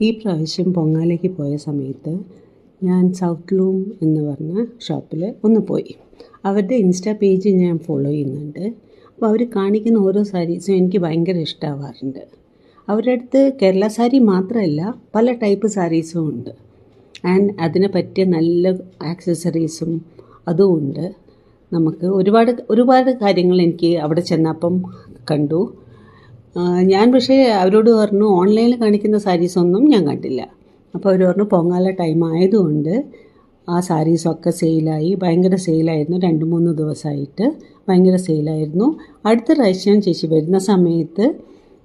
ഈ പ്രാവശ്യം പൊങ്ങാലേക്ക് പോയ സമയത്ത് ഞാൻ സൗത്ത് ലൂം എന്ന് പറഞ്ഞ ഷോപ്പിൽ ഒന്ന് പോയി. അവരുടെ ഇൻസ്റ്റാ പേജ് ഞാൻ ഫോളോ ചെയ്യുന്നുണ്ട്. അപ്പോൾ അവർ കാണിക്കുന്ന ഓരോ സാരീസും എനിക്ക് ഭയങ്കര ഇഷ്ടമാവാറുണ്ട്. അവരുടെ അടുത്ത് കേരള സാരി മാത്രമല്ല, പല ടൈപ്പ് സാരീസും ഉണ്ട്. ആൻഡ് അതിന് പറ്റിയ നല്ല ആക്സസറീസും അതും ഉണ്ട്. നമുക്ക് ഒരുപാട് കാര്യങ്ങൾ എനിക്ക് അവിടെ ചെന്നപ്പം കണ്ടു. ഞാൻ പക്ഷേ അവരോട് പറഞ്ഞു ഓൺലൈനിൽ കാണിക്കുന്ന സാരീസൊന്നും ഞാൻ കണ്ടില്ല. അപ്പോൾ അവർ പറഞ്ഞു പൊങ്ങാല ടൈം ആയതുകൊണ്ട് ആ സാരീസൊക്കെ സെയിലായി, ഭയങ്കര സെയിലായിരുന്നു. 2-3 ദിവസമായിട്ട് ഭയങ്കര സെയിലായിരുന്നു. അടുത്ത പ്രാവശ്യം ചേച്ചി വരുന്ന സമയത്ത്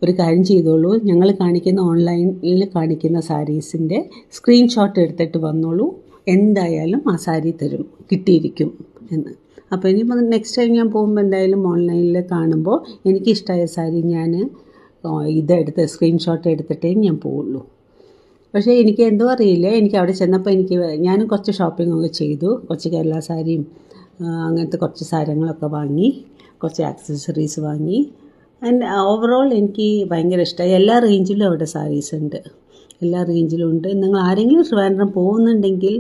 ഒരു കാര്യം ചെയ്തോളൂ, ഞങ്ങൾ കാണിക്കുന്ന ഓൺലൈനിൽ കാണിക്കുന്ന സാരീസിൻ്റെ സ്ക്രീൻഷോട്ട് എടുത്തിട്ട് വന്നോളൂ, എന്തായാലും ആ സാരി തരും, കിട്ടിയിരിക്കും എന്ന്. അപ്പോൾ ഇനി നെക്സ്റ്റ് ടൈം ഞാൻ പോകുമ്പോൾ എന്തായാലും ഓൺലൈനിൽ കാണുമ്പോൾ എനിക്കിഷ്ടമായ സാരി ഞാൻ ഇതെടുത്ത് സ്ക്രീൻഷോട്ട് എടുത്തിട്ടേ ഞാൻ പോവുള്ളൂ. പക്ഷേ എനിക്ക് എന്തോ അറിയില്ല, എനിക്ക് അവിടെ ചെന്നപ്പോൾ ഞാനും കുറച്ച് ഷോപ്പിംഗ് ഒക്കെ ചെയ്തു. കുറച്ച് കേരള സാരിയും അങ്ങനത്തെ കുറച്ച് സാധനങ്ങളൊക്കെ വാങ്ങി, കുറച്ച് ആക്സസറീസ് വാങ്ങി. ആൻഡ് ഓവറോൾ എനിക്ക് ഭയങ്കര ഇഷ്ടമായി. എല്ലാ റേഞ്ചിലും അവിടെ സാരീസ് ഉണ്ട്, എല്ലാ റേഞ്ചിലും ഉണ്ട്. നിങ്ങൾ ആരെങ്കിലും ട്രിവാൻഡ്രം പോകുന്നുണ്ടെങ്കിൽ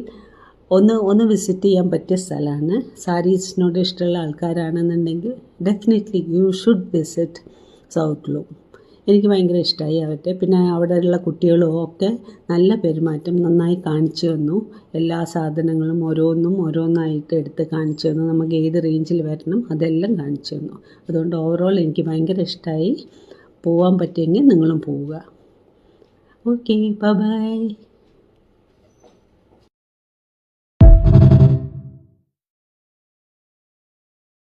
ഒന്ന് വിസിറ്റ് ചെയ്യാൻ പറ്റിയ സ്ഥലമാണ്. സാരീസിനോട് ഇഷ്ടമുള്ള ആൾക്കാരാണെന്നുണ്ടെങ്കിൽ definitely you should visit South Loom. എനിക്ക് ഭയങ്കര ഇഷ്ടമായി അവരുടെ. പിന്നെ അവിടെയുള്ള കുട്ടികളും ഒക്കെ നല്ല പെരുമാറ്റം, നന്നായി കാണിച്ചു തന്നു. എല്ലാ സാധനങ്ങളും ഓരോന്നായിട്ട് എടുത്ത് കാണിച്ചു തന്നു. നമുക്ക് ഏത് റേഞ്ചിൽ വരണം അതെല്ലാം കാണിച്ചു തന്നു. അതുകൊണ്ട് ഓവറോൾ എനിക്ക് ഭയങ്കര ഇഷ്ടമായി. പോകാൻ പറ്റുമെങ്കിൽ നിങ്ങളും പോവുക. Okay, by.